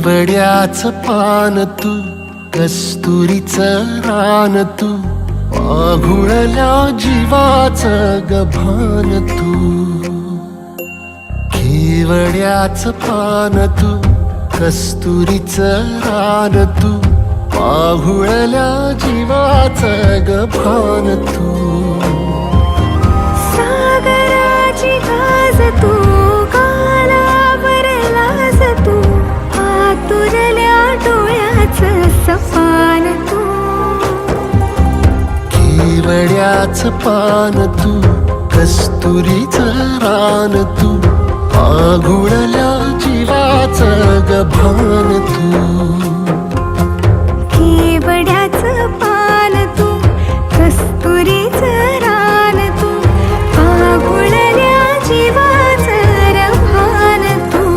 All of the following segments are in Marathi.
केवड्याचं पान तू, कस्तुरीचं रान तू, आघुळल्या जीवाचं गभान तू. केवड्याचं पान तू, कस्तुरीचं रान तू, आघुळल्या जीवाचं गभान तू. सागराची गाज तू, कालावर लाज तू, आतुरल्या डोळ्याचं सपान तू. केवड्याचं पान तू, कस्तुरीचं रान तू, आघुळल्या जीवाचं गभान तू. केवड्याचं पान तू, कस्तुरीचं रान तू, आघुळल्या जीवाचं रभान तू.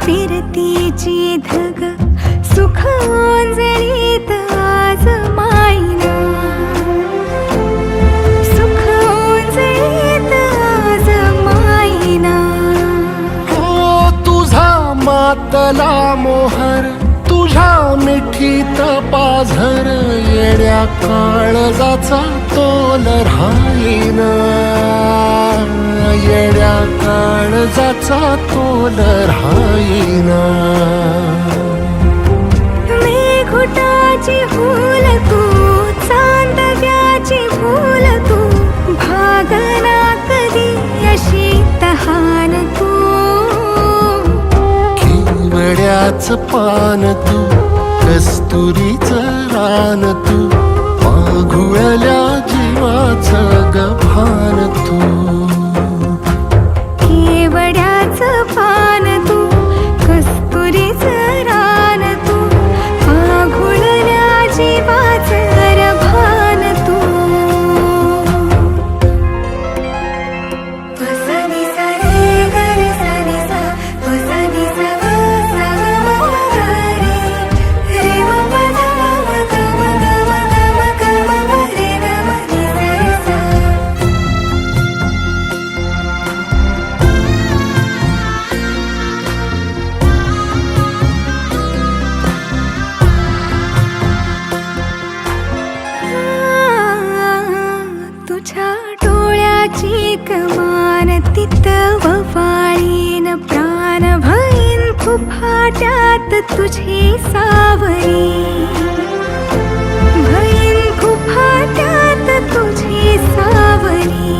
फिरतीची धग सुख ओंजळीत आज मायना, सुख ओंजळीत आज मायना. हो तुझा मातला मोहर, तुझ्या मिठीत पाझर, येड्या काळजाचा तोल राहीना, येड्या काळजाचा तोल राहीना. मेघुटाची भूल तू, चांदव्याची भूल तू, भागना कधी अशी तहान तू. केवड्याचं पान तू, कस्तुरीचं रान तू, आघुळल्या जीवाचं गभान तू. केवड्याचं पान तू, कस्तुरीचं रान तू, आघुळल्या जीवाचं रभान तू. वसनी सा रे ग रे सा रे सा, वसनी सा ग सा ग म ग रे, रे म प ध म ग म ग म ग म ग म म रे ग म रे सा रे सा. तुझ्या डोळ्याची कमान तिथं ववाळीन, प्राण भईन फुफाट्यात तुझी सावरी, भईन फुफाट्यात तुझी सावरी.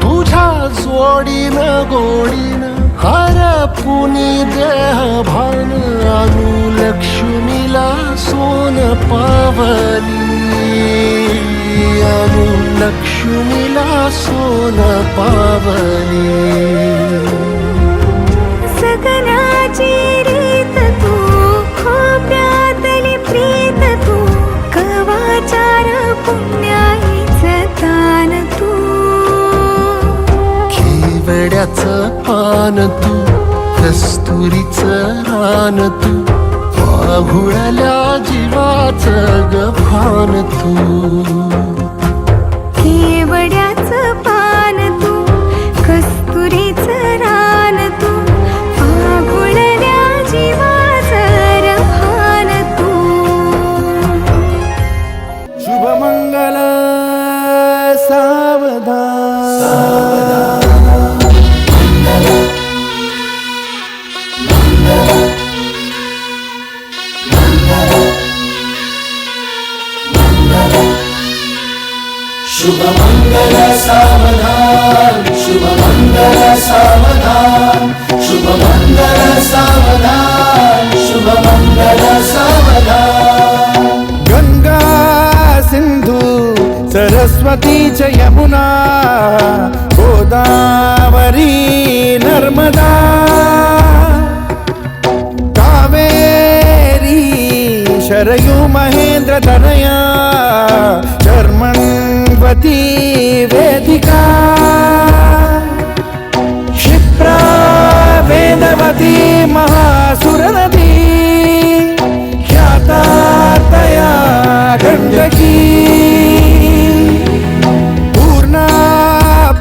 तुझ्या जोडीनं गोडीनं हरपुनी देह भान, अनुलक्ष्मीला सोन पावली, अनुलक्ष्मीला सोन पावली. सगनाची रीत तू, खोप्यातली प्रीत तू, कवाचार पुण्याईचं दान तू. केवड्याचं पान तू, कस्तुरीचं रान तू, आघुळल्या जीवाचं गभान तू. केवड्याचं पान तू, कस्तुरीचं रान तू, आघुळल्या जीवाचं रभान तू. शुभमंगल सावधान, शुभमंगल सावधान, शुभमंगल सावधान, शुभमंगल सावधान, शुभमंगल सावधान. गंगा सरस्वती च यमुना गोदावरी नर्मदा कावेरी शरयू महेंद्र तनया शर्मण्वती वेदिका क्षिप्रा वेदवती महासुरनदी ख्याता तया गण्डकी पूर्णा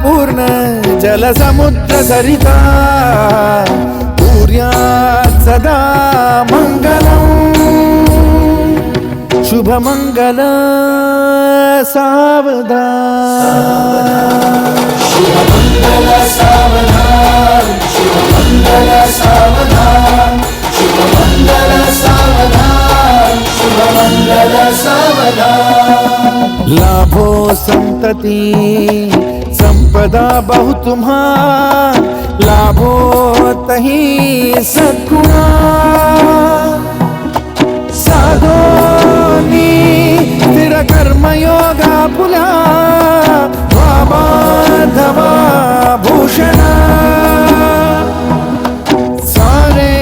पूर्ण जलसमुद्र सरिता पूर्यात् सदा मङ्गलम् शुभमङ्गल सावधान शुभमङ्गल सावधान शुभमङ्गल सावधान शुभमङ्गल सावधान शुभमङ्गल सावधान लाभो संतति संपदा बहु तुम्हार लाभो तही सद्गुणा साधोनी स्थिर कर्मयोगा पुला वामाधवा भूषणा सारे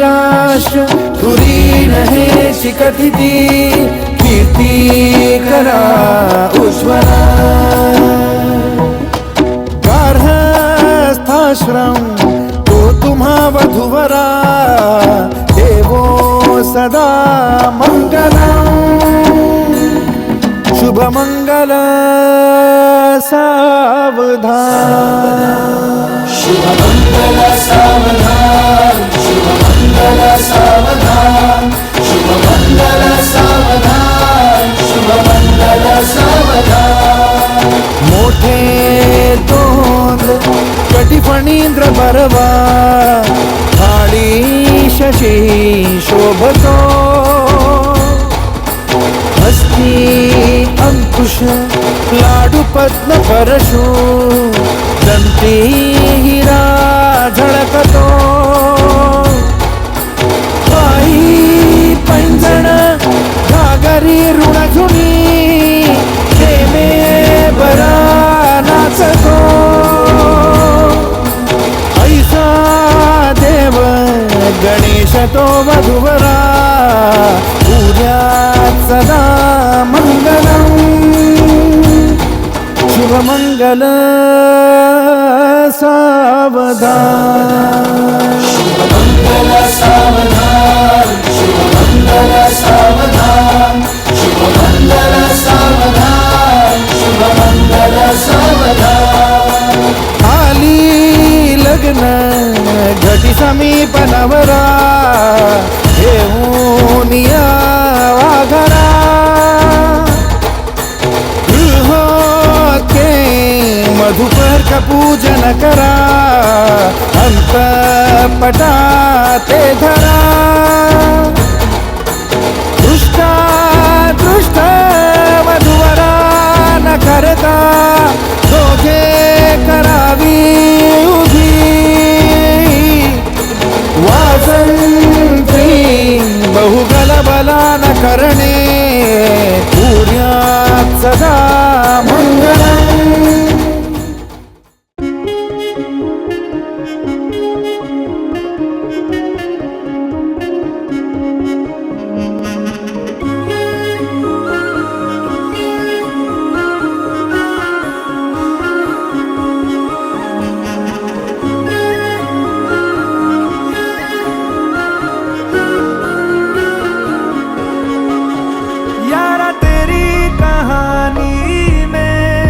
राष्ट्र धुरीण हे शिकथिती कीर्ती करा उज्ज्वला गार्हस्थाश्रम तो तुम्हा वधुवरा देवो सदा मंगलम शुभमंगल सावधान शुभमङ्गल सावधान शुभमङ्गल सावधान शुभमङ्गल सावधान शुभमङ्गल सावधान मोठे तोंड कटिफणींद्र बरवा थाळी शशी शोभतो हस्ती अंकुश लाडू पद्म परशु दंती हिरा झळकतो पायी पैंजण घागरी ऋणझुणी प्रेमे बरा नाचतो ऐसा देव गणेश तो वधुवरा पूज्यात् सदा मंगलम् शुभमंगल सावधान शुभमङ्गल सावधान शुभमङ्गल सावधान शुभमङ्गल सावधान शुभमङ्गल सावधान आली लग्न घटी समीप नवरा घेऊन या वाघरा गृहोत्के मधुपर का पूजन करा अंतपटा ते धरा दृष्टा दृष्ट वधुवरा न करता दोघे करावी उभी वासंती बहुगलबला न करणे पूर्यात् सदा मंगलम् यारा तेरी कहानी में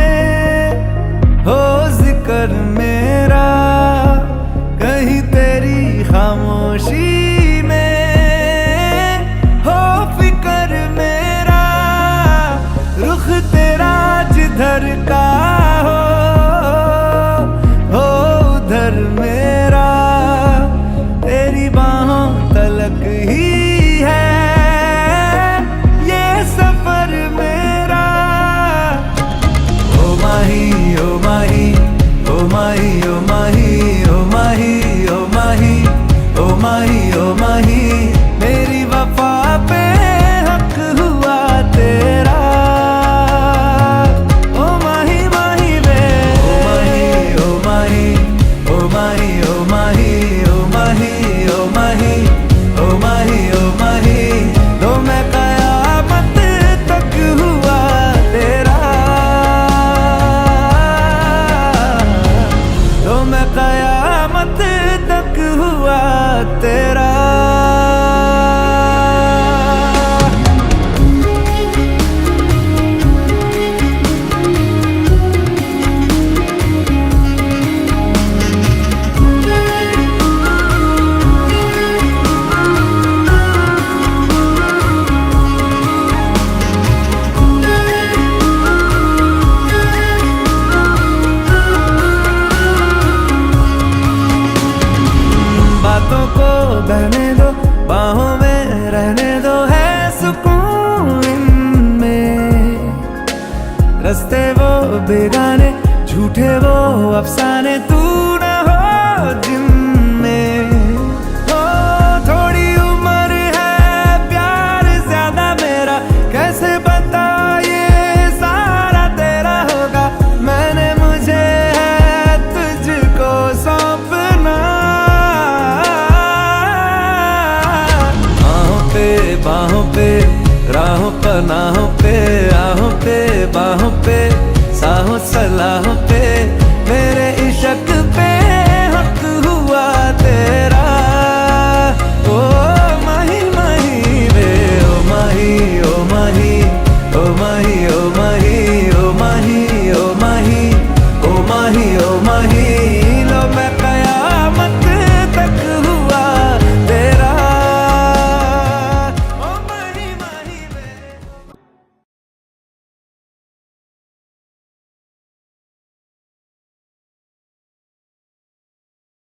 बेगाने झूठे वो अफसाने तू न हो जिनमें हो थोड़ी उम्र है प्यार ज्यादा मेरा कैसे बता ये सारा तेरा होगा मैंने मुझे है तुझको सौंपना बाहों पे राहों पनाहों पे आहों पे बाहों पे साहों सलाहों पे